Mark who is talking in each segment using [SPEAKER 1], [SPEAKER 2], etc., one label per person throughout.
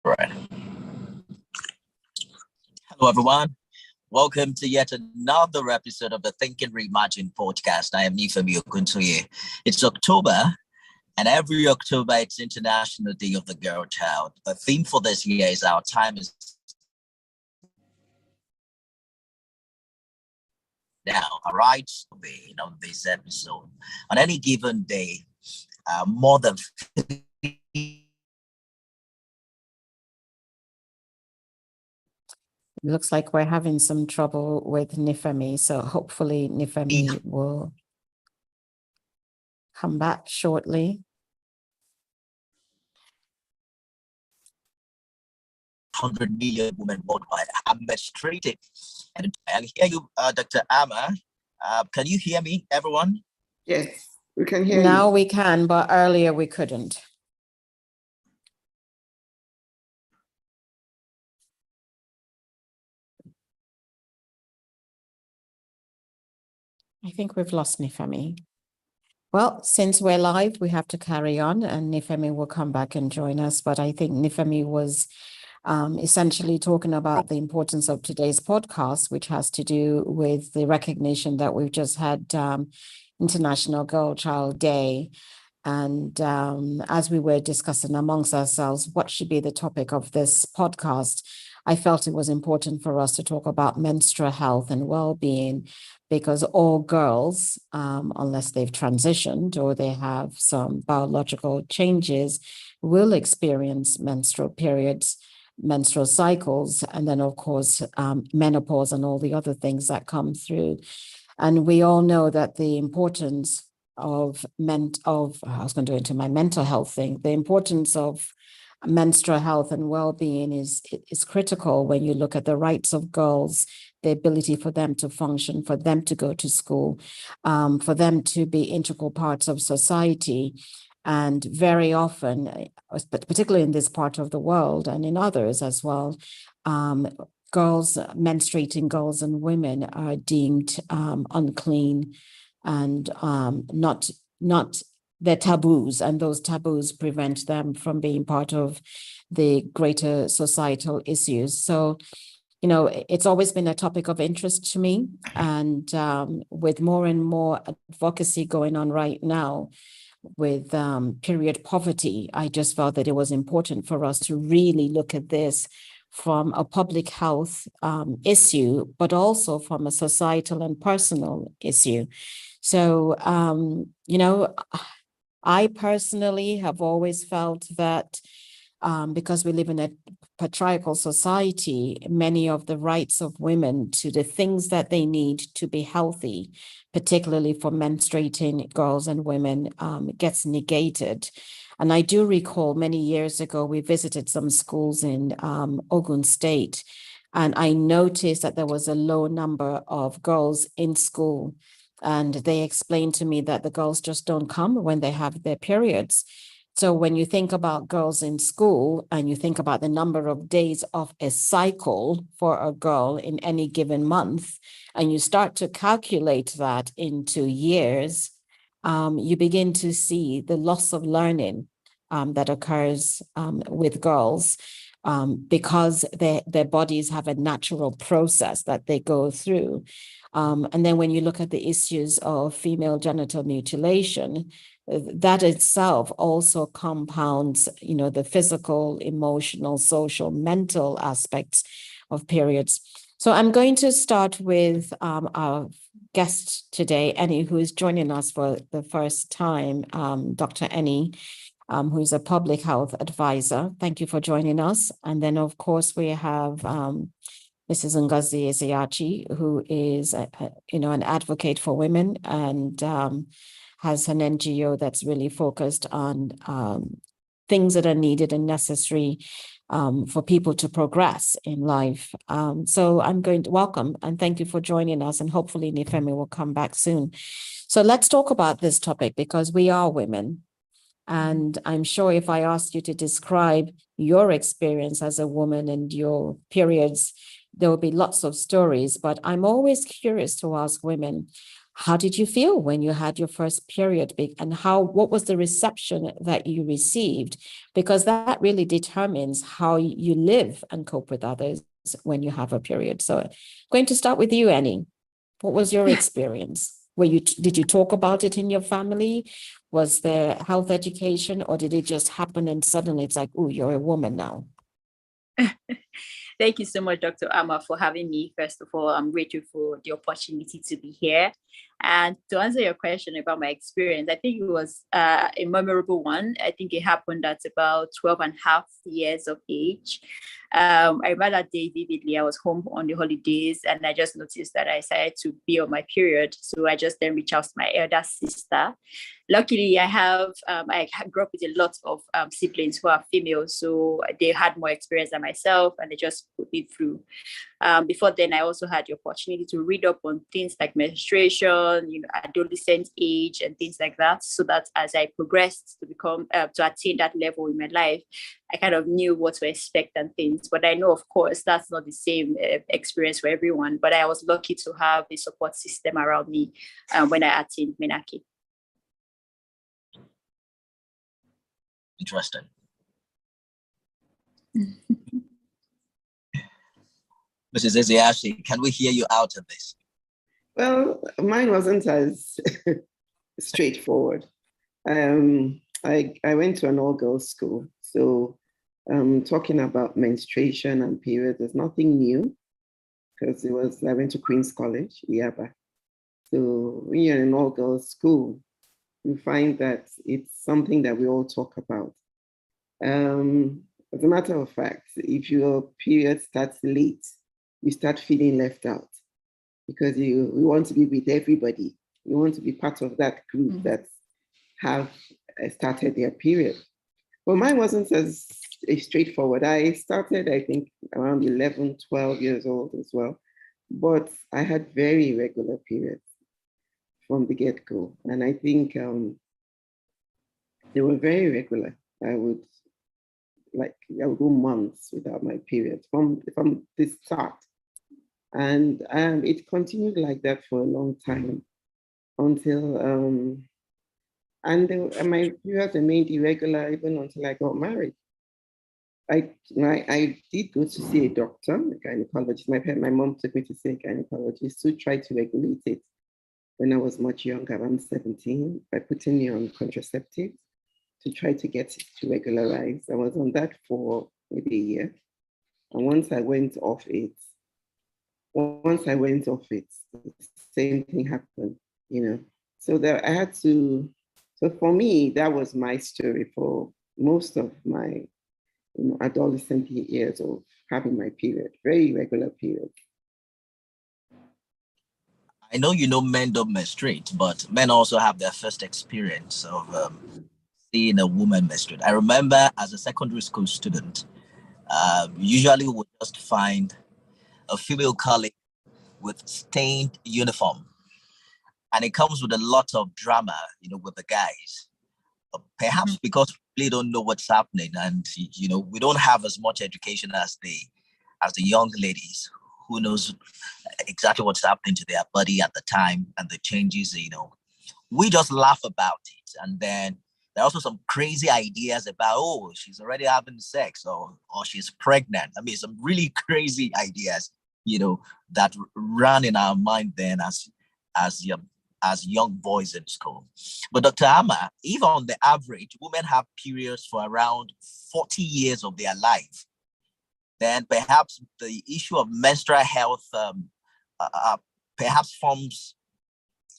[SPEAKER 1] Right. Hello, everyone. Welcome to yet another episode of the Thinking Reimagined podcast. I am Nifemi Okuntoye. It's October, and every October it's International Day of the Girl Child. The theme for this year is Our Time is Now. All right, on this episode, on any given day, more than
[SPEAKER 2] Looks like we're having some trouble with Nifemi, so hopefully Nifemi will come back shortly.
[SPEAKER 1] 100 million women worldwide are menstruating. And I hear you, Dr. Amma. Can you hear me, everyone?
[SPEAKER 3] Yes, we can hear
[SPEAKER 2] Now
[SPEAKER 3] you.
[SPEAKER 2] we can, but earlier we couldn't. I think we've lost Nifemi. Well, since we're live, we have to carry on, and Nifemi will come back and join us. But I think Nifemi was essentially talking about the importance of today's podcast, which has to do with the recognition that we've just had International Girl Child Day. And as we were discussing amongst ourselves, what should be the topic of this podcast, I felt it was important for us to talk about menstrual health and well-being, because all girls, unless they've transitioned or they have some biological changes, will experience menstrual periods, menstrual cycles, and then, of course, menopause and all the other things that come through. And we all know that the importance of I was going to go into my mental health thing. The importance of menstrual health and well-being is critical when you look at the rights of girls, the ability for them to function, for them to go to school, for them to be integral parts of society. And very often, particularly in this part of the world and in others as well, girls, menstruating girls and women are deemed unclean and not their taboos, and those taboos prevent them from being part of the greater societal issues. So, it's always been a topic of interest to me, and with more and more advocacy going on right now with period poverty, I just felt that it was important for us to really look at this from a public health issue, but also from a societal and personal issue. So, I personally have always felt that because we live in a patriarchal society, many of the rights of women to the things that they need to be healthy, particularly for menstruating girls and women, gets negated. And I do recall many years ago, we visited some schools in Ogun State, and I noticed that there was a low number of girls in school. And they explained to me that the girls just don't come when they have their periods. So when you think about girls in school and you think about the number of days of a cycle for a girl in any given month, and you start to calculate that into years, you begin to see the loss of learning that occurs with girls because their bodies have a natural process that they go through. And then when you look at the issues of female genital mutilation, that itself also compounds, the physical, emotional, social, mental aspects of periods. So I'm going to start with our guest today, Annie, who is joining us for the first time, Dr. Annie, who is a public health advisor. Thank you for joining us. And then, of course, we have Mrs. Ngozi Ezeachi, who is, an advocate for women and has an NGO that's really focused on things that are needed and necessary for people to progress in life. So I'm going to welcome and thank you for joining us, and hopefully Nifemi will come back soon. So let's talk about this topic because we are women. And I'm sure if I asked you to describe your experience as a woman and your periods, there will be lots of stories, but I'm always curious to ask women, How did you feel when you had your first period? And what was the reception that you received? Because that really determines how you live and cope with others when you have a period. So I'm going to start with you, Annie. What was your experience? Did you talk about it in your family? Was there health education, or did it just happen and suddenly it's like, oh, you're a woman now?
[SPEAKER 4] Thank you so much, Dr. Amma, for having me. First of all, I'm grateful for the opportunity to be here. And to answer your question about my experience, I think it was a memorable one. I think it happened at about 12 and a half years of age. I remember that day vividly. I was home on the holidays and I just noticed that I started to be on my period. So I just then reached out to my elder sister. Luckily, I grew up with a lot of siblings who are female, so they had more experience than myself, and they just put me through. Before then, I also had the opportunity to read up on things like menstruation, adolescent age, and things like that. So that as I progressed to attain that level in my life, I kind of knew what to expect and things. But I know, of course, that's not the same experience for everyone. But I was lucky to have a support system around me when I attained menarche.
[SPEAKER 1] Interesting. Mrs. Ezeashi, can we hear you out of this?
[SPEAKER 3] Well, mine wasn't as straightforward. I went to an all-girls school, so talking about menstruation and periods is nothing new, because I went to Queen's College, Yaba. So when you're in an all-girls school, you find that it's something that we all talk about. As a matter of fact, if your period starts late, you start feeling left out because you want to be with everybody. You want to be part of that group that have started their period. But mine wasn't as straightforward. I started, I think, around 11, 12 years old as well. But I had very regular periods from the get-go. And I think they were very regular. I would go months without my period from the start. And it continued like that for a long time until, my periods remained irregular even until I got married. I did go to see a doctor, a gynecologist. My mom took me to see a gynecologist to try to regulate it when I was much younger, around 17, by putting me on contraceptives to try to get it to regularize. I was on that for maybe a year. And once I went off it, the same thing happened, So that I had to, so for me, that was my story for most of my adolescent years of having my period, very irregular period.
[SPEAKER 1] I know men don't menstruate, but men also have their first experience of seeing a woman menstruate. I remember as a secondary school student, usually we would just find a female colleague with stained uniform. And it comes with a lot of drama, with the guys. Perhaps because we really don't know what's happening, and we don't have as much education as the young ladies who knows exactly what's happening to their body at the time and the changes. We just laugh about it, and then there are also some crazy ideas about, oh, she's already having sex, or she's pregnant. I mean, some really crazy ideas, that ran in our mind then as young boys in school. But Dr. Amma, even on the average, women have periods for around 40 years of their life. Then perhaps the issue of menstrual health perhaps forms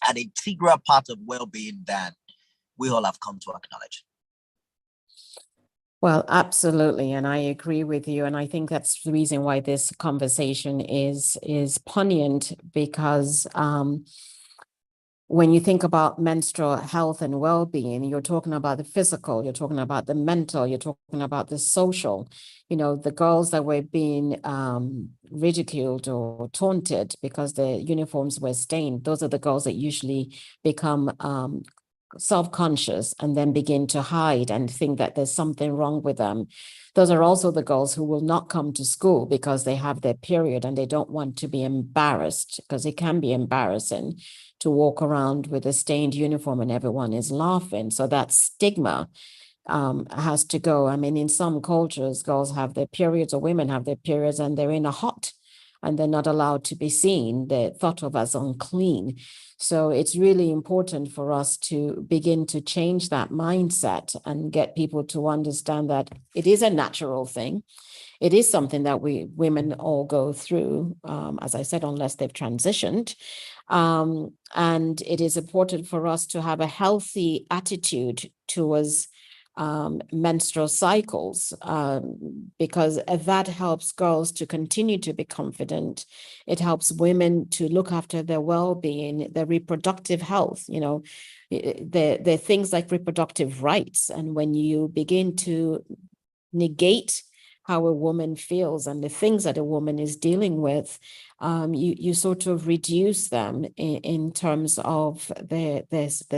[SPEAKER 1] an integral part of well-being that we all have come to acknowledge.
[SPEAKER 2] Well, absolutely. And I agree with you. And I think that's the reason why this conversation is poignant, because when you think about menstrual health and well-being, you're talking about the physical, you're talking about the mental, you're talking about the social. The girls that were being ridiculed or taunted because their uniforms were stained, those are the girls that usually become self-conscious and then begin to hide and think that there's something wrong with them. Those are also the girls who will not come to school because they have their period and they don't want to be embarrassed, because it can be embarrassing to walk around with a stained uniform and everyone is laughing. So that stigma has to go. I mean, in some cultures, girls have their periods or women have their periods and they're in a hut and they're not allowed to be seen. They're thought of as unclean. So it's really important for us to begin to change that mindset and get people to understand that it is a natural thing. It is something that we women all go through, as I said, unless they've transitioned. And it is important for us to have a healthy attitude towards menstrual cycles, because that helps girls to continue to be confident. It helps women to look after their well-being, their reproductive health. You know, there are things like reproductive rights, and when you begin to negate how a woman feels and the things that a woman is dealing with, you sort of reduce them in terms of their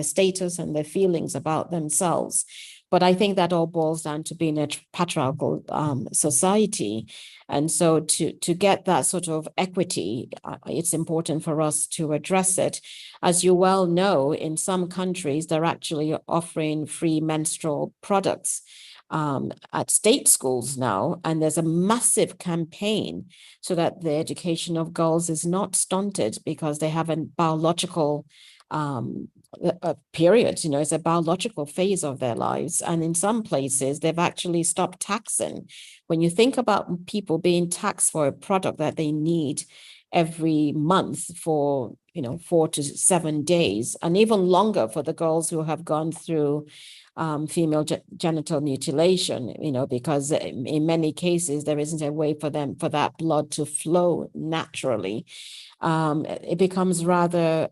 [SPEAKER 2] status and their feelings about themselves. But I think that all boils down to being a patriarchal society. And so to get that sort of equity, it's important for us to address it. As you well know, in some countries, they're actually offering free menstrual products at state schools now, and there's a massive campaign so that the education of girls is not stunted because they have a biological period. You know, it's a biological phase of their lives, and in some places they've actually stopped taxing. When you think about people being taxed for a product that they need every month for 4 to 7 days, and even longer for the girls who have gone through female genital mutilation, because in many cases there isn't a way for that blood to flow naturally. It becomes rather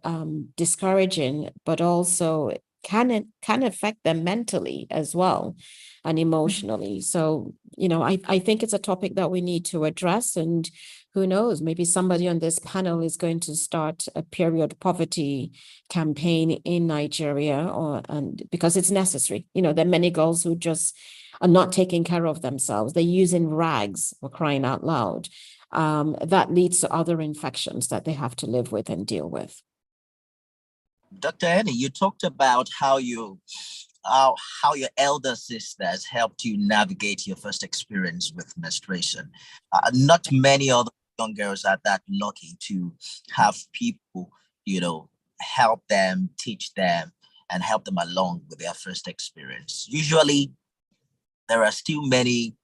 [SPEAKER 2] discouraging, but also can affect them mentally as well and emotionally. So, I think it's a topic that we need to address, and who knows, maybe somebody on this panel is going to start a period poverty campaign in Nigeria, and because it's necessary. There are many girls who just are not taking care of themselves. They're using rags, for crying out loud. That leads to other infections that they have to live with and deal with.
[SPEAKER 1] Dr. Annie, you talked about how your elder sisters helped you navigate your first experience with menstruation. Not many other young girls are that lucky to have people, help them, teach them, and help them along with their first experience. Usually, there are still many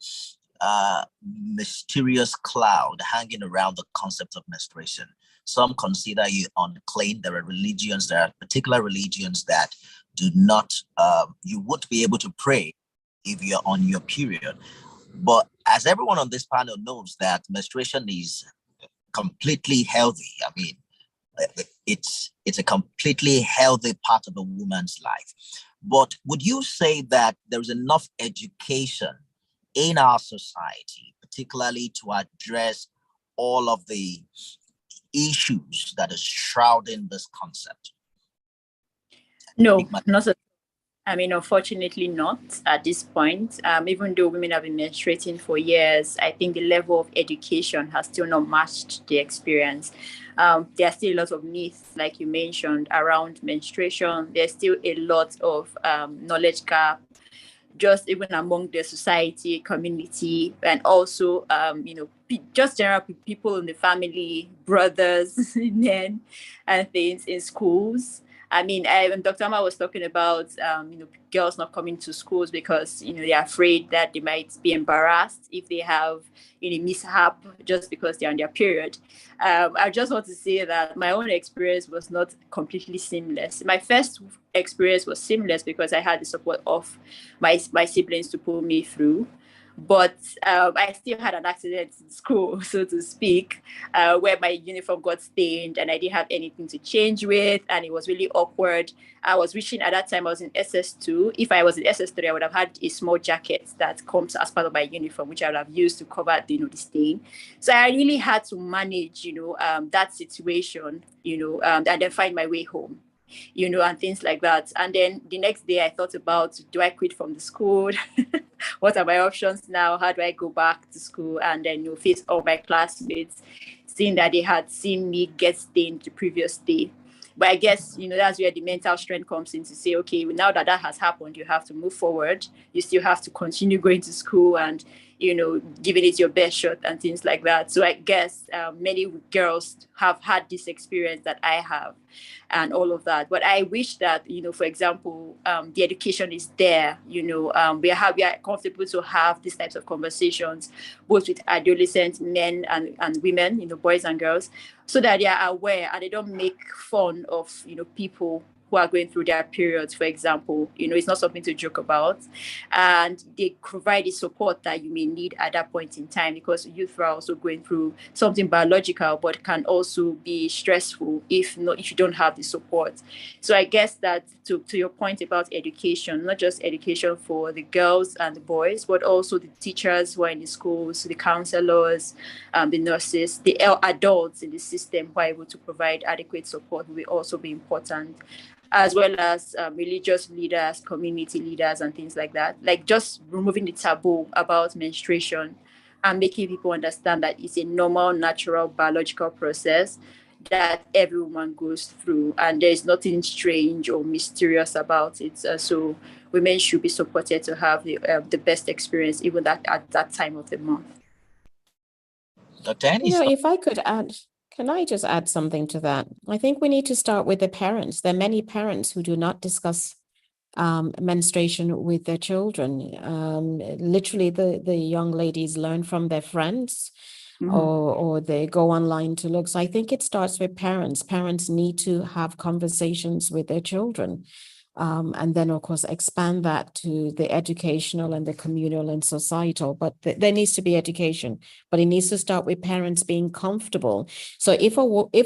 [SPEAKER 1] mysterious cloud hanging around the concept of menstruation. Some consider you unclean. There are particular religions that do not, you won't be able to pray if you're on your period. But as everyone on this panel knows, that menstruation is completely healthy. I mean, it's a completely healthy part of a woman's life. But would you say that there's enough education in our society, particularly to address all of the issues that are shrouding this concept?
[SPEAKER 4] No, not at all. I mean, unfortunately not at this point. Even though women have been menstruating for years, I think the level of education has still not matched the experience. There are still a lot of myths, like you mentioned, around menstruation. There's still a lot of knowledge gap, just even among the society, community, and also, just general people in the family, brothers, men, and things in schools. I mean, Dr. Amma was talking about, girls not coming to schools because, they're afraid that they might be embarrassed if they have, mishap just because they're on their period. I just want to say that my own experience was not completely seamless. My first experience was seamless because I had the support of my siblings to pull me through. But I still had an accident in school, so to speak, where my uniform got stained and I didn't have anything to change with, and it was really awkward. I was wishing at that time I was in SS2. If I was in SS3, I would have had a small jacket that comes as part of my uniform, which I would have used to cover the stain. So I really had to manage, that situation, and then find my way home. and things like that. And then the next day I thought about, do I quit from the school? What are my options now? How do I go back to school and then face all my classmates, seeing that they had seen me get stained the previous day? But I guess, that's where the mental strength comes in to say, okay, now that has happened, you have to move forward. You still have to continue going to school and, giving it your best shot and things like that. So I guess many girls have had this experience that I have and all of that. But I wish that, for example, the education is there, we are comfortable to have these types of conversations, both with adolescents, men and women, boys and girls, so that they are aware and they don't make fun of, people who are going through their periods, for example. It's not something to joke about. And they provide the support that you may need at that point in time, because youth are also going through something biological, but can also be stressful if you don't have the support. So I guess that to your point about education, not just education for the girls and the boys, but also the teachers who are in the schools, the counselors, the nurses, the adults in the system who are able to provide adequate support will also be important, as well as religious leaders, community leaders, and things like that. Like just removing the taboo about menstruation and making people understand that it's a normal, natural, biological process that every woman goes through, and there's nothing strange or mysterious about it. So women should be supported to have the best experience, even at that time of the month.
[SPEAKER 1] Dr. Annie,
[SPEAKER 2] if I could add, can I just add something to that? I think we need to start with the parents. There are many parents who do not discuss menstruation with their children. Literally, the young ladies learn from their friends, or they go online to look. So I think it starts with parents. Parents need to have conversations with their children. And then, of course, expand that to the educational and the communal and societal. But there needs to be education, but it needs to start with parents being comfortable. So if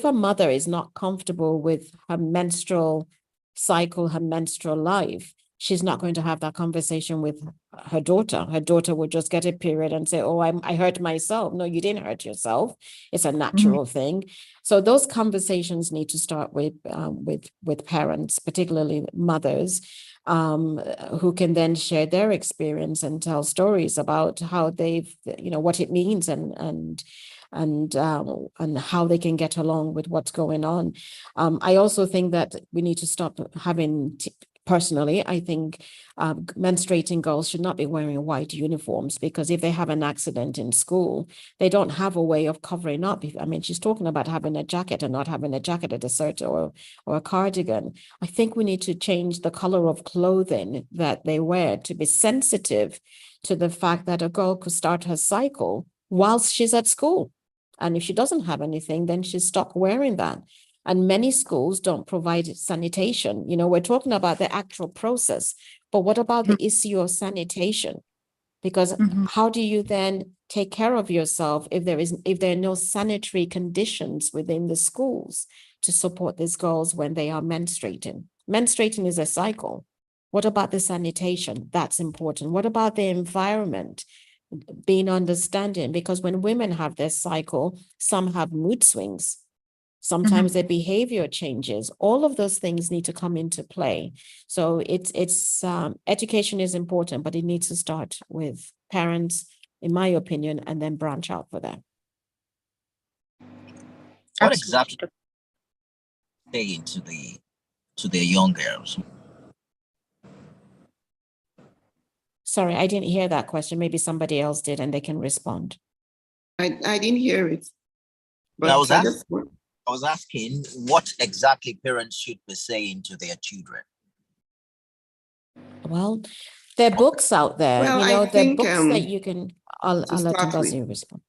[SPEAKER 2] a mother is not comfortable with her menstrual cycle, her menstrual life, she's not going to have that conversation with her daughter. Her daughter would just get a period and say, oh, I hurt myself. No, you didn't hurt yourself. It's a natural thing. So those conversations need to start with parents, particularly mothers, who can then share their experience and tell stories about how they've, what it means and how they can get along with what's going on. I also think that we need to stop having personally, I think menstruating girls should not be wearing white uniforms, because if they have an accident in school, they don't have a way of covering up. I mean, she's talking about having a jacket and not having a jacket at a shirt or a cardigan. I think we need to change the color of clothing that they wear to be sensitive to the fact that a girl could start her cycle whilst she's at school. And if she doesn't have anything, then she's stuck wearing that. And many schools don't provide sanitation. We're talking about the actual process, but what about the issue of sanitation? Because how do you then take care of yourself if there are no sanitary conditions within the schools to support these girls when they are menstruating? Menstruating is a cycle. What about the sanitation? That's important. What about the environment? Being understanding, because when women have their cycle, some have mood swings. Sometimes their behavior changes. All of those things need to come into play. So it's education is important, but it needs to start with parents, in my opinion, and then branch out for them.
[SPEAKER 1] What exactly saying to the young girls?
[SPEAKER 2] Sorry, I didn't hear that question. Maybe somebody else did, and they can respond.
[SPEAKER 3] I didn't hear it. But
[SPEAKER 1] I was asking what exactly parents should be saying to their children.
[SPEAKER 2] Well, there are books out there.
[SPEAKER 3] Well,
[SPEAKER 2] there are books that you can. I'll let Ngozi respond.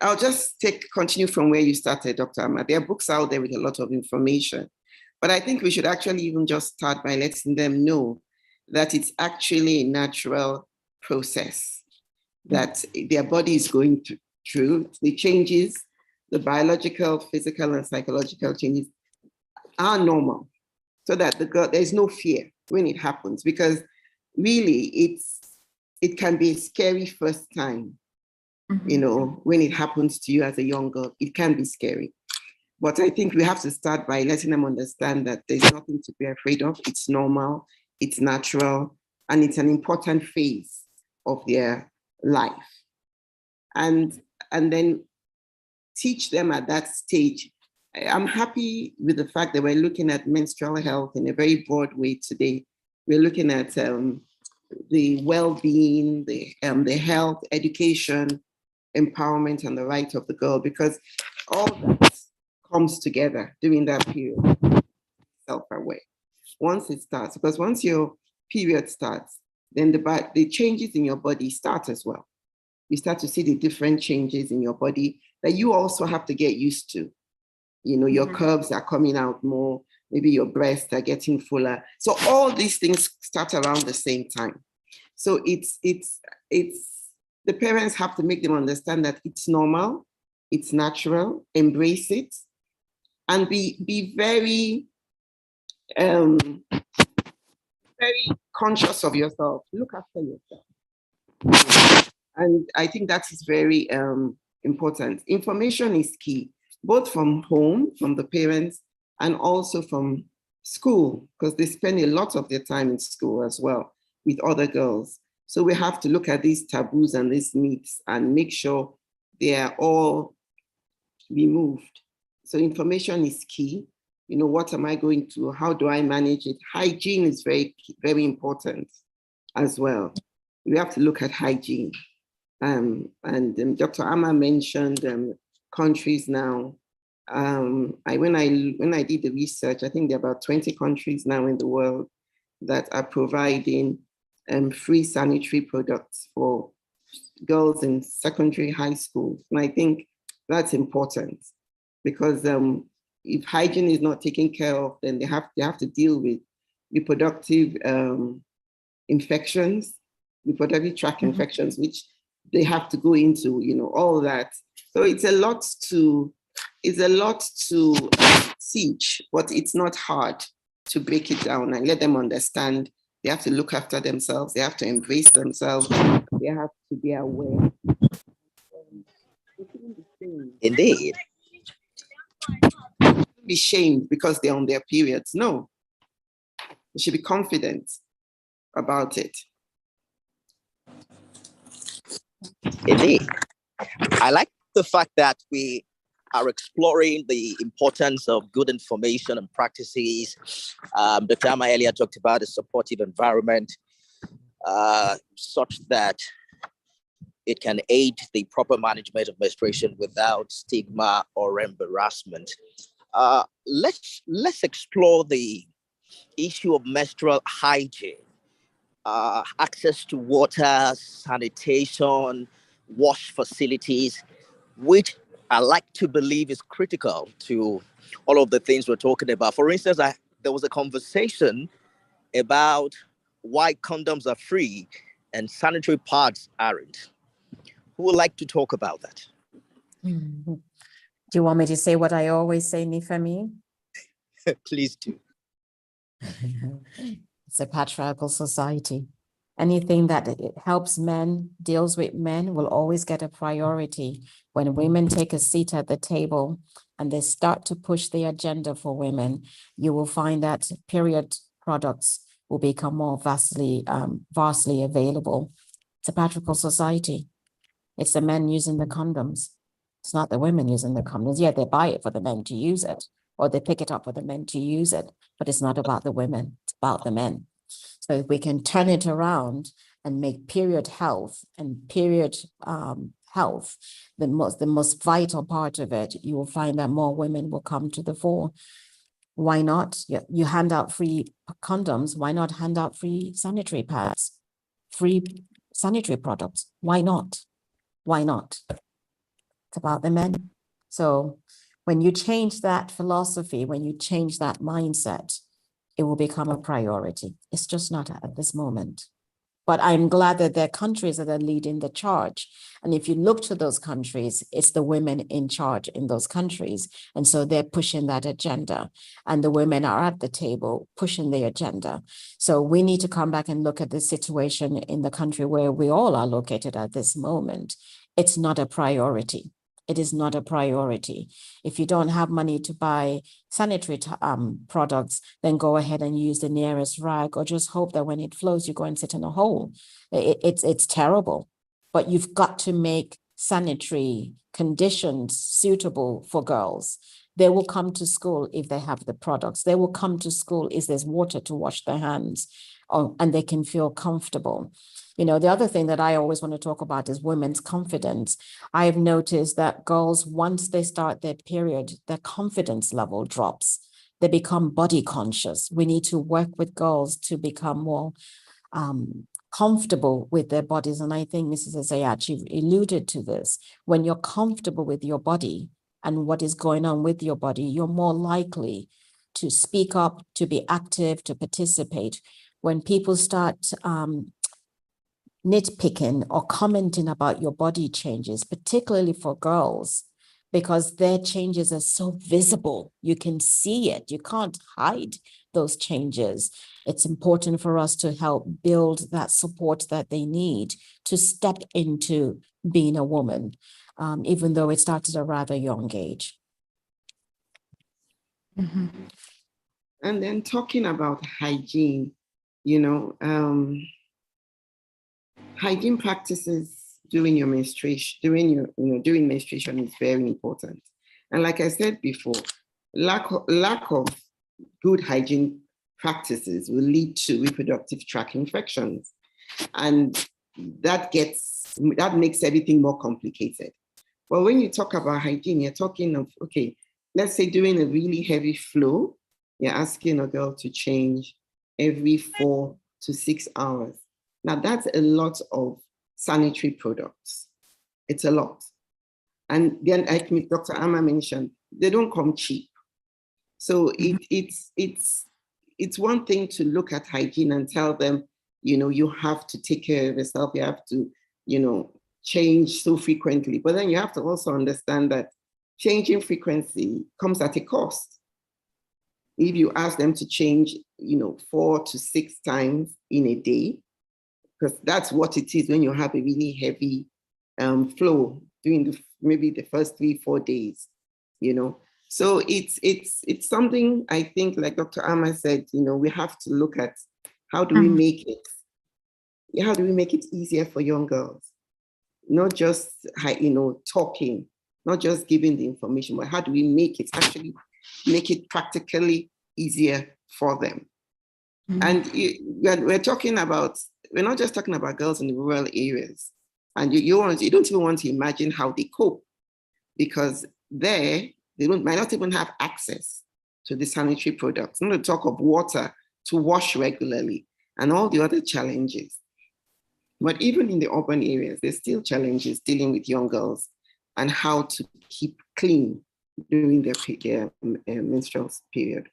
[SPEAKER 3] I'll just continue from where you started, Dr. Ahmad. There are books out there with a lot of information, but I think we should actually even just start by letting them know that it's actually a natural process that their body is going through. The changes, the biological, physical, and psychological changes are normal, so that there's no fear when it happens, because really it can be a scary first time. You know, when it happens to you as a young girl, it can be scary. But I think we have to start by letting them understand that there's nothing to be afraid of. It's normal, it's natural, and it's an important phase of their life. And then teach them at that stage. I'm happy with the fact that we're looking at menstrual health in a very broad way today. We're looking at the well-being, the health, education, empowerment, and the right of the girl, because all that comes together during that period. Self-aware. Once it starts, because once your period starts, then the changes in your body start as well. You start to see the different changes in your body that you also have to get used to. You know, your curves are coming out more, maybe your breasts are getting fuller. So all these things start around the same time. So it's the parents have to make them understand that it's normal, it's natural, embrace it, and be very, very conscious of yourself. Look after yourself. And I think that is very important. Information is key, both from home, from the parents, and also from school, because they spend a lot of their time in school as well with other girls. So we have to look at these taboos and these myths and make sure they are all removed. So information is key. You know, what am I going to, how do I manage it? Hygiene is very, very important as well. We have to look at hygiene. And Dr. Amma mentioned countries now. When I did the research, I think there are about 20 countries now in the world that are providing free sanitary products for girls in secondary, high schools. And I think that's important, because if hygiene is not taken care of, then they have to deal with reproductive infections, reproductive tract infections, which they have to go into, you know, all that. So it's a lot to teach, but it's not hard to break it down and let them understand. They have to look after themselves. They have to embrace themselves. They have to be aware.
[SPEAKER 1] Indeed.
[SPEAKER 3] Be shamed because they're on their periods. No, they should be confident about it.
[SPEAKER 1] Indeed. I like the fact that we are exploring the importance of good information and practices. Dr. Amma earlier talked about a supportive environment such that it can aid the proper management of menstruation without stigma or embarrassment. Let's explore the issue of menstrual hygiene, access to water, sanitation, wash facilities, which I like to believe is critical to all of the things we're talking about. For instance, there was a conversation about why condoms are free and sanitary pads aren't. Who would like to talk about that?
[SPEAKER 2] Do you want me to say what I always say, Nifemi?
[SPEAKER 1] Please do.
[SPEAKER 2] It's a patriarchal society. Anything that helps men, deals with men, will always get a priority. When women take a seat at the table and they start to push the agenda for women, you will find that period products will become more vastly available. It's a patriarchal society. It's the men using the condoms. It's not the women using the condoms. Yeah, they buy it for the men to use it, or they pick it up for the men to use it, but it's not about the women, it's about the men. So if we can turn it around and make period health and period health the most vital part of it, you will find that more women will come to the fore. Why not? You hand out free condoms. Why not hand out free sanitary pads, free sanitary products? Why not? Why not? It's about the men. So when you change that philosophy, when you change that mindset, it will become a priority. It's just not at this moment. But I'm glad that there are countries that are leading the charge. And if you look to those countries, it's the women in charge in those countries. And so they're pushing that agenda. And the women are at the table pushing the agenda. So we need to come back and look at the situation in the country where we all are located at this moment. it's not a priority. It is not a priority. If you don't have money to buy sanitary products, then go ahead and use the nearest rag, or just hope that when it flows, you go and sit in a hole. It's terrible. But you've got to make sanitary conditions suitable for girls. They will come to school if they have the products. They will come to school if there's water to wash their hands, and they can feel comfortable. You know, the other thing that I always want to talk about is women's confidence. I've noticed that girls, once they start their period, their confidence level drops. They become body conscious. We need to work with girls to become more comfortable with their bodies. And I think Mrs. Azayachi alluded to this. When you're comfortable with your body and what is going on with your body, you're more likely to speak up, to be active, to participate. When people start nitpicking or commenting about your body changes, particularly for girls, because their changes are so visible. You can see it. You can't hide those changes. It's important for us to help build that support that they need to step into being a woman, even though it starts at a rather young age.
[SPEAKER 4] Mm-hmm.
[SPEAKER 3] And then talking about hygiene, hygiene practices during your menstruation, during menstruation is very important. And like I said before, lack of good hygiene practices will lead to reproductive tract infections. And that makes everything more complicated. But when you talk about hygiene, you're talking of, okay, let's say during a really heavy flow, you're asking a girl to change every 4 to 6 hours. Now that's a lot of sanitary products. It's a lot. And then, like Dr. Amma mentioned, they don't come cheap. So it's one thing to look at hygiene and tell them, you have to take care of yourself. You have to, change so frequently. But then you have to also understand that changing frequency comes at a cost. If you ask them to change, 4 to 6 times in a day, because that's what it is when you have a really heavy flow during maybe the first 3-4 days, So it's something, I think, like Dr. Amma said, we have to look at how do we make it easier for young girls, not just talking, not just giving the information, but how do we make it practically easier for them? And we're not just talking about girls in the rural areas. And you don't even want to imagine how they cope, because they might not even have access to the sanitary products, not to talk of water to wash regularly and all the other challenges. But even in the urban areas, there's still challenges dealing with young girls and how to keep clean during their menstrual period.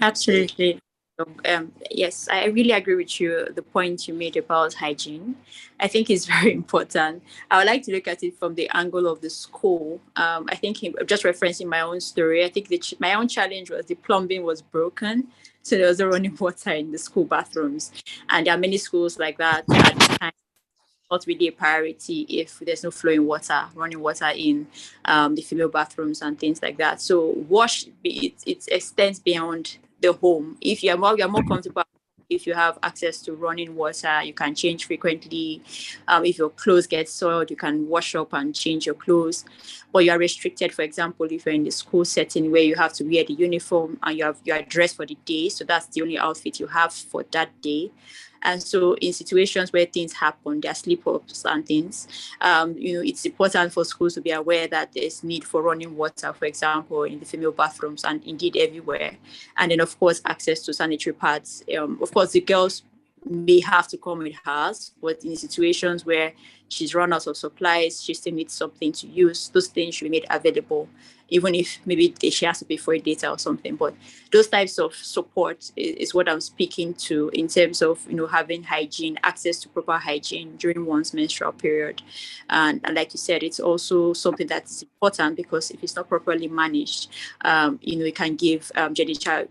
[SPEAKER 4] Absolutely. Yes, I really agree with you. The point you made about hygiene, I think is very important. I would like to look at it from the angle of the school. I think just referencing my own story, I think my own challenge was the plumbing was broken. So there was no running water in the school bathrooms. And there are many schools like that at the time. Not really a priority if there's no running water in the female bathrooms and things like that. So it extends beyond the home. If you're more comfortable, if you have access to running water, you can change frequently. If your clothes get soiled, you can wash up and change your clothes. But you are restricted, for example, if you're in the school setting where you have to wear the uniform and you are dressed for the day. So that's the only outfit you have for that day. And so in situations where things happen, there are slip-ups and things, it's important for schools to be aware that there's need for running water, for example, in the female bathrooms and indeed everywhere. And then, of course, access to sanitary pads. Of course, the girls may have to come with hers, but in situations where she's run out of supplies, she still needs something to use, those things should be made available. even if maybe she has to pay for a data or something. But those types of support is what I'm speaking to in terms of, having hygiene, access to proper hygiene during one's menstrual period. And like you said, it's also something that's important, because if it's not properly managed, it can give genital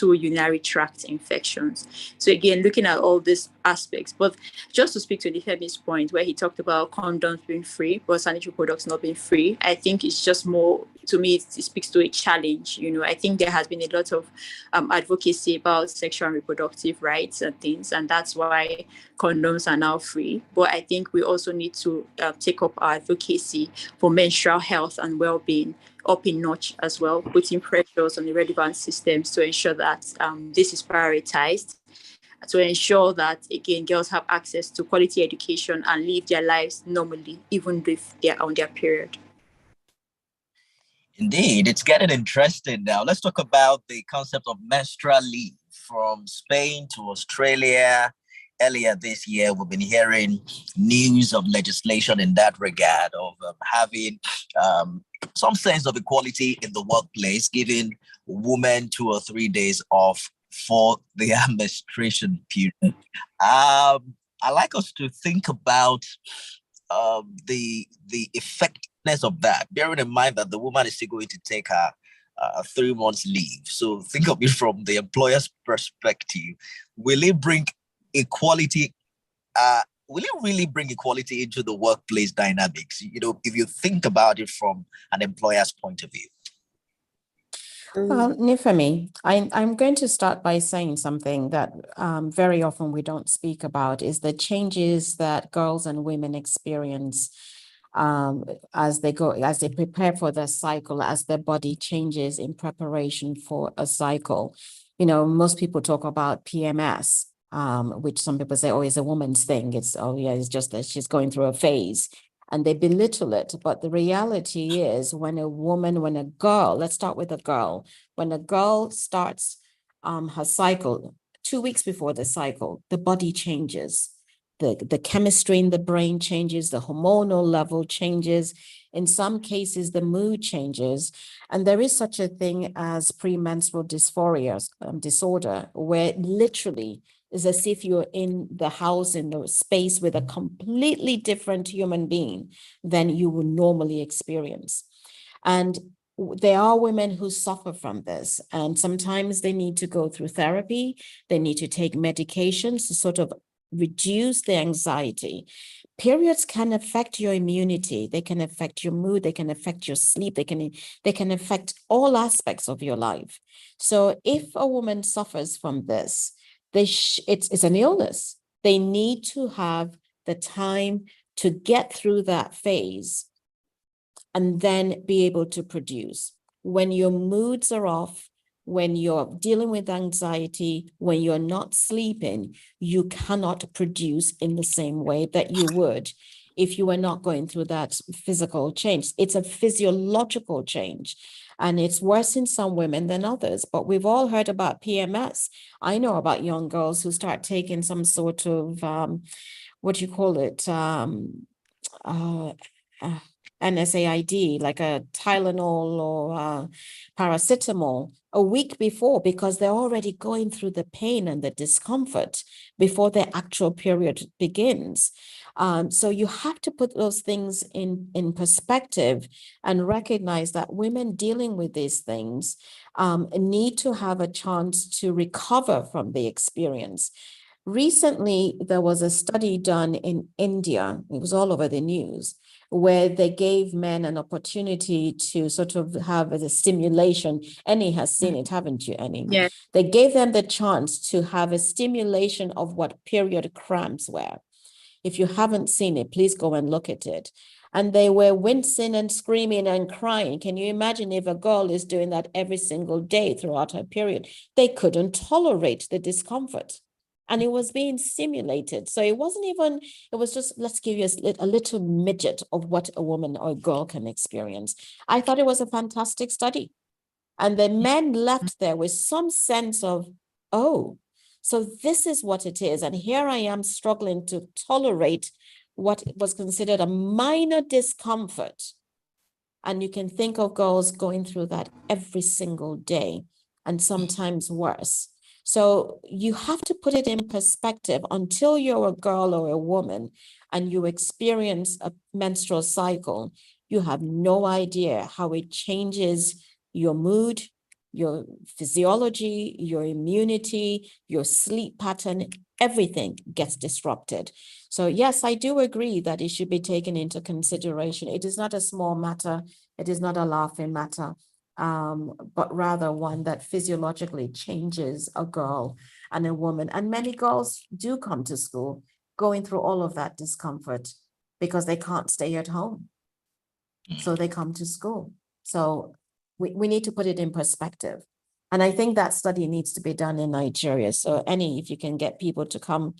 [SPEAKER 4] urinary tract infections. So again, looking at all these aspects, but just to speak to Nifemi's point where he talked about condoms being free, but sanitary products not being free, I think it's just more, to me, it speaks to a challenge. I think there has been a lot of advocacy about sexual and reproductive rights and things, and that's why condoms are now free. But I think we also need to take up our advocacy for menstrual health and well-being up a notch as well, putting pressures on the relevant systems to ensure that this is prioritized, to ensure that, again, girls have access to quality education and live their lives normally, even if they're on their period.
[SPEAKER 1] Indeed, it's getting interesting now. Let's talk about the concept of menstrual leave. From Spain to Australia, earlier this year, we've been hearing news of legislation in that regard, of having some sense of equality in the workplace, giving women 2 or 3 days off for their menstruation period. I like us to think about the effectiveness of that, bearing in mind that the woman is still going to take her 3 months leave. So think of it from the employer's perspective. Will it bring equality? Will it really bring equality into the workplace dynamics? If you think about it from an employer's point of view.
[SPEAKER 2] Well, Nifemi, I'm going to start by saying something that very often we don't speak about, is the changes that girls and women experience as they prepare for their cycle, as their body changes in preparation for a cycle. Most people talk about PMS, which some people say, it's a woman's thing. It's just that she's going through a phase. And they belittle it. But the reality is, when a girl, let's start with a girl, when a girl starts her cycle, 2 weeks before the cycle, the body changes. The chemistry in the brain changes, the hormonal level changes. In some cases, the mood changes. And there is such a thing as premenstrual dysphoria disorder, where literally it's as if you're in the house, in the space with a completely different human being than you would normally experience. And there are women who suffer from this, and sometimes they need to go through therapy. They need to take medications to sort of reduce the anxiety. Periods can affect your immunity. They can affect your mood. They can affect your sleep. They can affect all aspects of your life. So if a woman suffers from this, it's an illness. They need to have the time to get through that phase and then be able to produce. When your moods are off, when you're dealing with anxiety, when you're not sleeping, you cannot produce in the same way that you would if you were not going through that physical change. It's a physiological change, and it's worse in some women than others. But we've all heard about PMS. I know about young girls who start taking some sort of, NSAID, like a Tylenol or paracetamol, a week before, because they're already going through the pain and the discomfort before their actual period begins. So you have to put those things in perspective and recognize that women dealing with these things need to have a chance to recover from the experience. Recently, there was a study done in India, it was all over the news, where they gave men an opportunity to sort of have a stimulation. Annie has seen it, haven't you, Annie?
[SPEAKER 4] Yeah.
[SPEAKER 2] They gave them the chance to have a stimulation of what period cramps were. If you haven't seen it, please go and look at it. And they were wincing and screaming and crying. Can you imagine if a girl is doing that every single day throughout her period? They couldn't tolerate the discomfort. And it was being simulated. So it wasn't even, it was just, let's give you a little midget of what a woman or a girl can experience. I thought it was a fantastic study. And the men left there with some sense of, oh, so this is what it is. And here I am struggling to tolerate what was considered a minor discomfort And you can think of girls going through that every single day, and sometimes worse. So you have to put it in perspective. Until you're a girl or a woman and you experience a menstrual cycle, you have no idea how it changes your mood, your physiology, your immunity, your sleep pattern. Everything gets disrupted. So yes, I do agree that it should be taken into consideration. It is not a small matter. It is not a laughing matter, but rather one that physiologically changes a girl and a woman. And many girls do come to school going through all of that discomfort because they can't stay at home. So they come to school. So we need to put it in perspective. And I think that study needs to be done in Nigeria. So if you can get people to come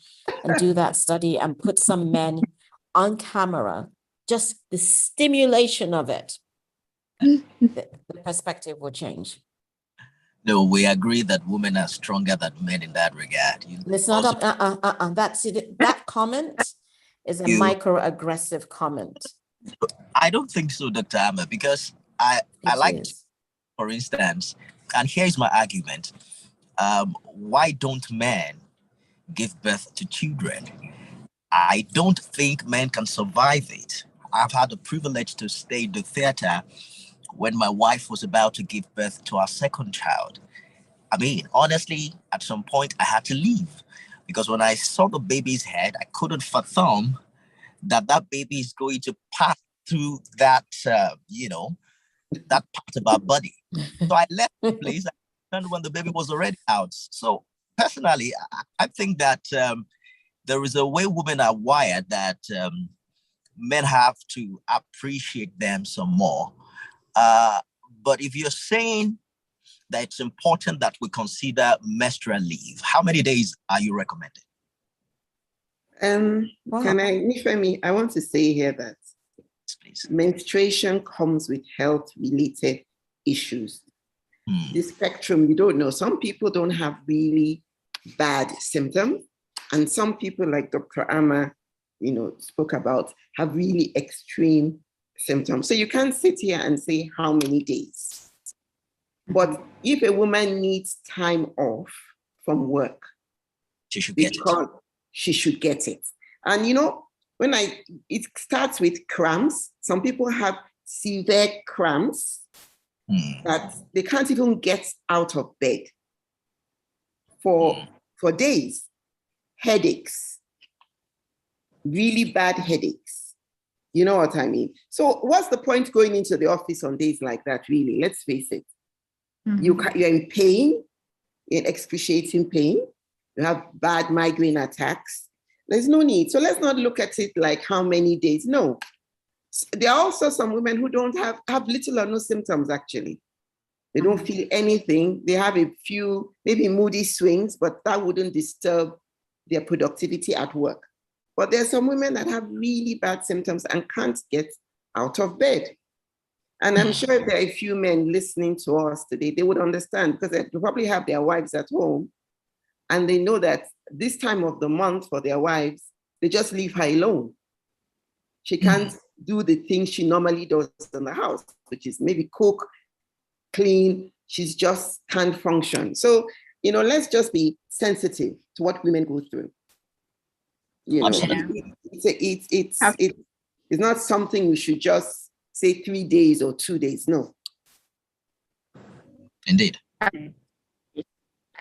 [SPEAKER 2] and do that study and put some men on camera, just the stimulation of it, the perspective will change.
[SPEAKER 1] No, we agree that women are stronger than men in that regard.
[SPEAKER 2] It's not that's it. That comment is a microaggressive comment.
[SPEAKER 1] I don't think so, Dr. Amma, because I like, for instance, and here's my argument. Why don't men give birth to children? I don't think men can survive it. I've had the privilege to stay in the theater when my wife was about to give birth to our second child. I mean, honestly, at some point I had to leave because when I saw the baby's head, I couldn't fathom that baby is going to pass through that, that part of our body. So I left the place and when the baby was already out. So personally, I think that there is a way women are wired that men have to appreciate them some more. But if you're saying that it's important that we consider menstrual leave, how many days are you recommending?
[SPEAKER 3] Can I, Nifemi, I want to say here that please. Menstruation comes with health-related issues. The spectrum, you don't know. Some people don't have really bad symptoms, and some people, like Dr. Amma, spoke about, have really extreme symptoms. So you can't sit here and say how many days. But if a woman needs time off from work,
[SPEAKER 1] she should get it.
[SPEAKER 3] She should get it. And it starts with cramps. Some people have severe cramps that they can't even get out of bed for days. Headaches, really bad headaches. You know what I mean? So what's the point going into the office on days like that, really? Let's face it. You're in pain, in excruciating pain. You have bad migraine attacks. There's no need. So let's not look at it like how many days. No. There are also some women who don't have little or no symptoms, actually. They don't feel anything. They have a few, maybe moody swings, but that wouldn't disturb their productivity at work. But there are some women that have really bad symptoms and can't get out of bed. And I'm sure if there are a few men listening to us today, they would understand because they probably have their wives at home and they know that this time of the month for their wives, they just leave her alone. She can't do the things she normally does in the house, which is maybe cook, clean. She's just can't function. So, let's just be sensitive to what women go through. It's not something we should just say 3 days or 2 days. No.
[SPEAKER 1] Indeed.
[SPEAKER 4] I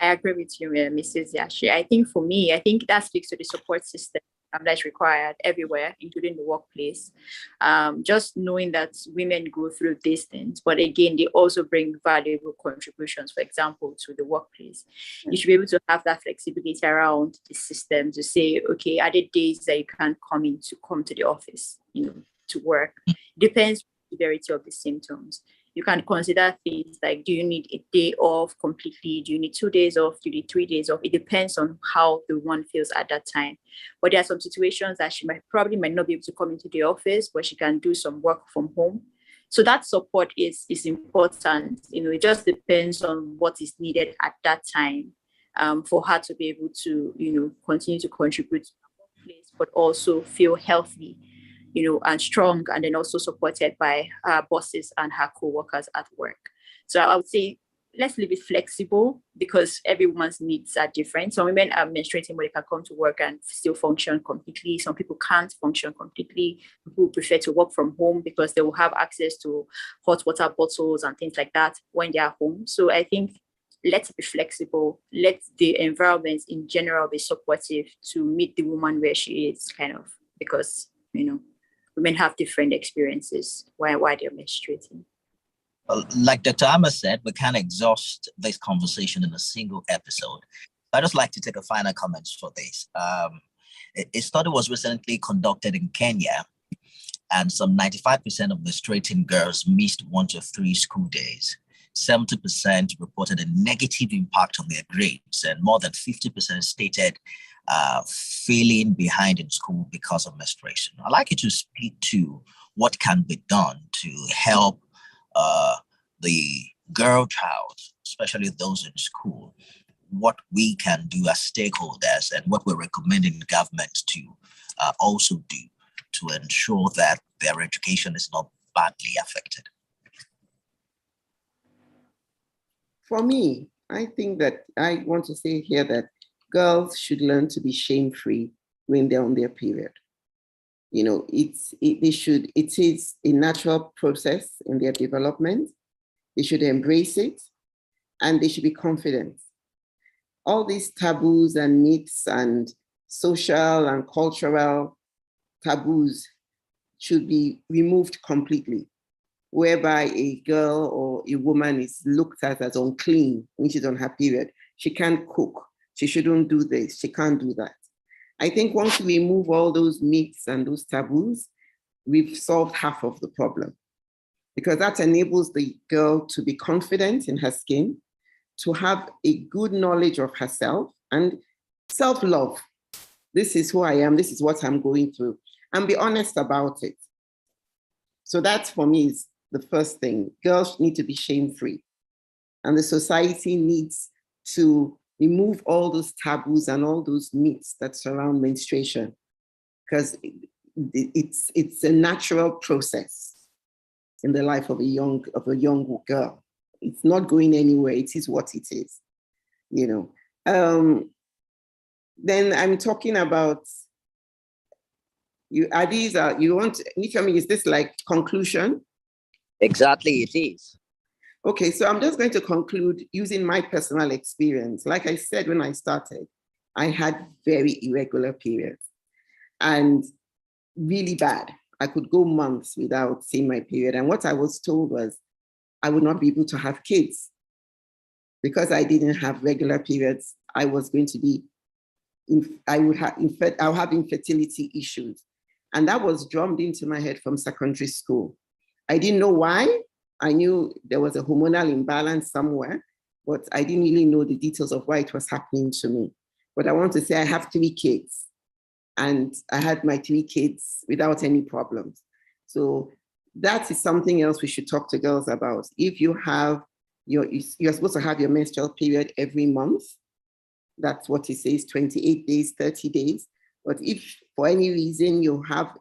[SPEAKER 4] agree with you, Mrs. Yashi. I think that speaks to the support system that's required everywhere, including the workplace. Just knowing that women go through these things, but again, they also bring valuable contributions, for example, to the workplace. You should be able to have that flexibility around the system to say, okay, are there days that you can't come to the office, to work? Depends on the severity of the symptoms. You can consider things like, do you need a day off completely? Do you need 2 days off? Do you need 3 days off? It depends on how the one feels at that time. But there are some situations that she might not be able to come into the office, but she can do some work from home. So that support is important. It just depends on what is needed at that time for her to be able to, continue to contribute to the workplace, but also feel healthy. and strong, and then also supported by her bosses and her co-workers at work. So I would say, let's leave it flexible, because every woman's needs are different. Some women are menstruating, but they can come to work and still function completely. Some people can't function completely. People prefer to work from home because they will have access to hot water bottles and things like that when they are home. So I think let's be flexible. Let the environment in general be supportive to meet the woman where she is, kind of, because, women have different experiences while they're menstruating.
[SPEAKER 1] Like Dr. Amma said, we can't exhaust this conversation in a single episode. I'd just like to take a final comment for this. A study was recently conducted in Kenya, and some 95% of menstruating girls missed 1 to 3 school days. 70% reported a negative impact on their grades, and more than 50% stated feeling behind in school because of menstruation. I'd like you to speak to what can be done to help the girl child, especially those in school, what we can do as stakeholders and what we're recommending the government to also do to ensure that their education is not badly affected.
[SPEAKER 3] For me, I think that I want to say here that girls should learn to be shame-free when they're on their period. It is a natural process in their development. They should embrace it, and they should be confident. All these taboos and myths and social and cultural taboos should be removed completely, whereby a girl or a woman is looked at as unclean when she's on her period. She can't cook. She shouldn't do this. She can't do that. I think once we remove all those myths and those taboos, we've solved half of the problem, because that enables the girl to be confident in her skin, to have a good knowledge of herself and self-love. This is who I am. This is what I'm going through, and be honest about it. So that, for me, is the first thing. Girls need to be shame-free, and the society needs to remove all those taboos and all those myths that surround menstruation, because it's a natural process in the life of a young girl. It's not going anywhere. It is what it is, Then I'm talking about you. You want to tell me, is this like conclusion?
[SPEAKER 1] Exactly, it is.
[SPEAKER 3] Okay, so I'm just going to conclude using my personal experience. Like I said, when I started, I had very irregular periods and really bad. I could go months without seeing my period. And what I was told was I would not be able to have kids because I didn't have regular periods. I was going to be, I'll have infertility issues. And that was drummed into my head from secondary school. I didn't know why. I knew there was a hormonal imbalance somewhere, but I didn't really know the details of why it was happening to me. But I want to say I have 3 kids, and I had my 3 kids without any problems. So that is something else we should talk to girls about. If you have you're supposed to have your menstrual period every month. That's what it says, 28 days, 30 days. But if for any reason you have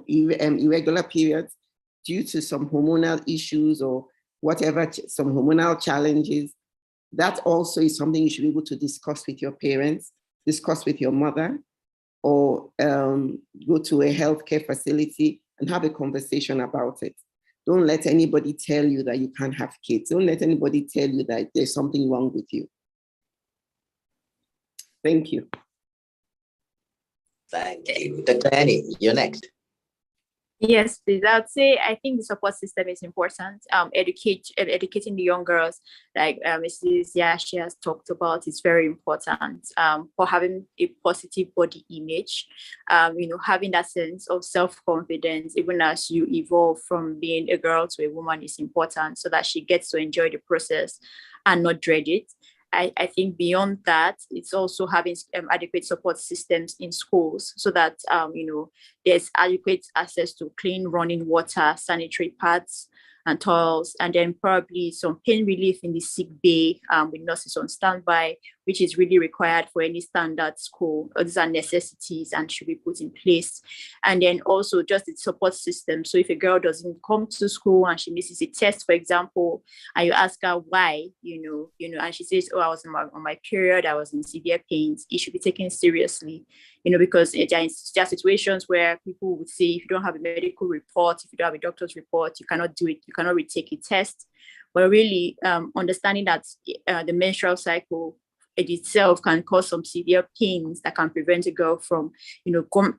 [SPEAKER 3] irregular periods, due to some hormonal issues or whatever, some hormonal challenges, that also is something you should be able to discuss with your parents, discuss with your mother, or go to a healthcare facility and have a conversation about it. Don't let anybody tell you that you can't have kids. Don't let anybody tell you that there's something wrong with you. Thank you.
[SPEAKER 1] Thank you. Dr. Annie, you're next.
[SPEAKER 4] Yes, please. I would say I think the support system is important. Educating the young girls, like Mrs. Yashi has talked about, is very important for having a positive body image. Having that sense of self-confidence, even as you evolve from being a girl to a woman, is important so that she gets to enjoy the process and not dread it. I think beyond that, it's also having adequate support systems in schools so that, there's adequate access to clean running water, sanitary pads and towels, and then probably some pain relief in the sick bay with nurses on standby, which is really required for any standard school. These are necessities and should be put in place. And then also just the support system. So if a girl doesn't come to school and she misses a test, for example, and you ask her why, and she says, oh, I was on my period, I was in severe pains, it should be taken seriously, because there are situations where people would say, if you don't have a medical report, if you don't have a doctor's report, you cannot do it, you cannot retake a test. But really understanding that the menstrual cycle it itself can cause some severe pains that can prevent a girl from,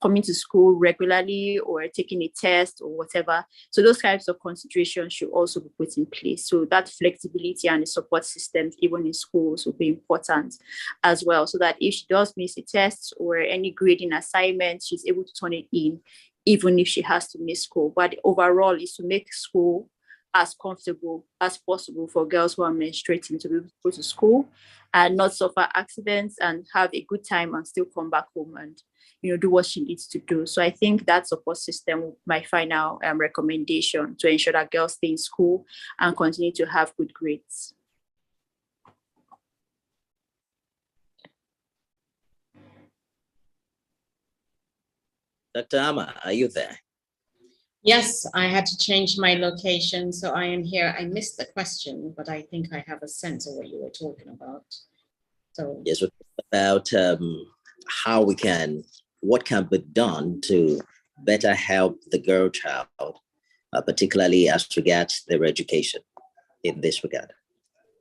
[SPEAKER 4] coming to school regularly or taking a test or whatever. So those types of considerations should also be put in place. So that flexibility and the support systems, even in schools, will be important as well. So that if she does miss a test or any grading assignment, she's able to turn it in, even if she has to miss school. But overall is to make school as comfortable as possible for girls who are menstruating to be able to go to school and not suffer accidents and have a good time and still come back home and do what she needs to do. So I think that support system will be my final recommendation to ensure that girls stay in school and continue to have good grades.
[SPEAKER 1] Dr. Ama, are you there?
[SPEAKER 2] Yes, I had to change my location, so I am here. I missed the question, but I think I have a sense of what you were talking about. So
[SPEAKER 1] yes, about what can be done to better help the girl child, particularly as regards their education in this regard.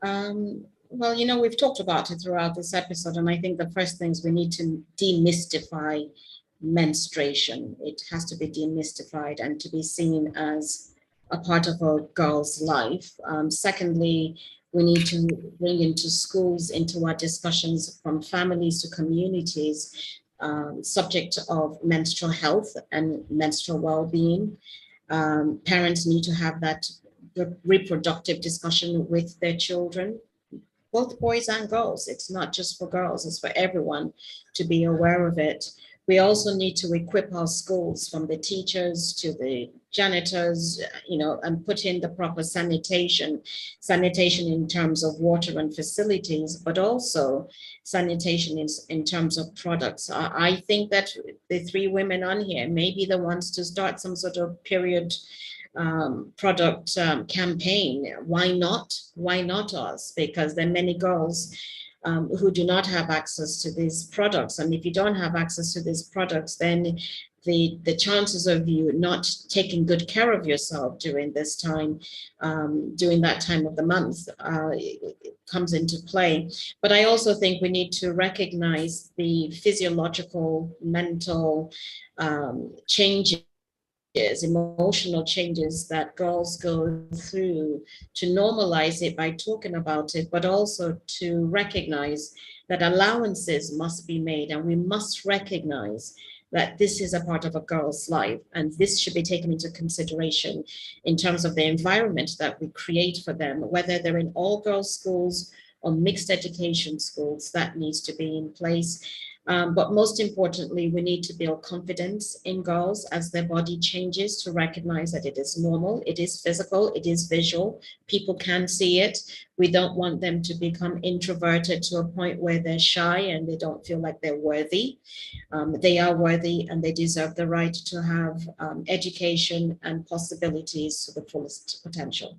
[SPEAKER 2] Well, we've talked about it throughout this episode, and I think the first thing is we need to demystify menstruation. It has to be demystified and to be seen as a part of a girl's life. Secondly, we need to bring into schools, into our discussions from families to communities, subject of menstrual health and menstrual well-being. Parents need to have that reproductive discussion with their children, both boys and girls. It's not just for girls, it's for everyone to be aware of it. We also need to equip our schools, from the teachers to the janitors, and put in the proper sanitation in terms of water and facilities, but also sanitation in terms of products. I think that the three women on here may be the ones to start some sort of period product campaign. Why not? Why not us? Because there are many girls who do not have access to these products. And if you don't have access to these products, then the chances of you not taking good care of yourself during this time, during that time of the month, comes into play. But I also think we need to recognize the physiological, mental changes, emotional changes that girls go through, to normalize it by talking about it, but also to recognize that allowances must be made, and we must recognize that this is a part of a girl's life, and this should be taken into consideration in terms of the environment that we create for them, whether they're in all girls schools or mixed education schools. That needs to be in place. But most importantly, we need to build confidence in girls as their body changes, to recognize that it is normal, it is physical, it is visual. People can see it. We don't want them to become introverted to a point where they're shy and they don't feel like they're worthy. They are worthy and they deserve the right to have education and possibilities to the fullest potential.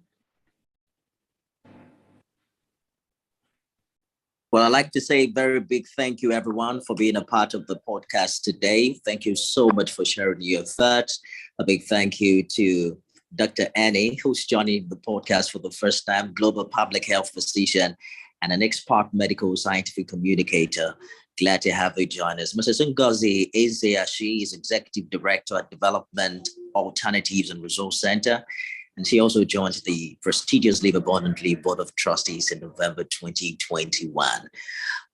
[SPEAKER 1] Well, I'd like to say a very big thank you, everyone, for being a part of the podcast today. Thank you so much for sharing your thoughts. A big thank you to Dr. Annie, who's joining the podcast for the first time, global public health physician and an expert medical scientific communicator. Glad to have you join us. Mrs. Ngozi Ezea, she is Executive Director at Development Alternatives and Resource Center. And she also joined the prestigious Live Abundantly Board of Trustees in November 2021.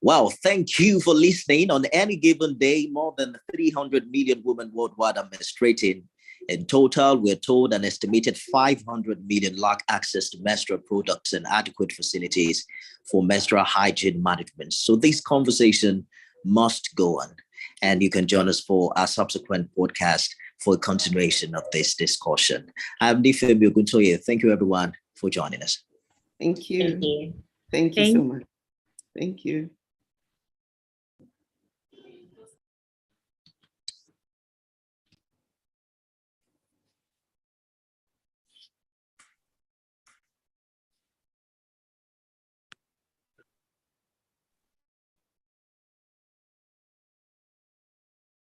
[SPEAKER 1] Well, thank you for listening. On any given day, more than 300 million women worldwide are menstruating. In total, we're told an estimated 500 million lack access to menstrual products and adequate facilities for menstrual hygiene management. So this conversation must go on. And you can join us for our subsequent podcast for a continuation of this discussion. I'm Nifemi Oguntoye. Thank you, everyone, for joining us.
[SPEAKER 3] Thank you.
[SPEAKER 2] Thank you.
[SPEAKER 3] Thank you so much. Thank you.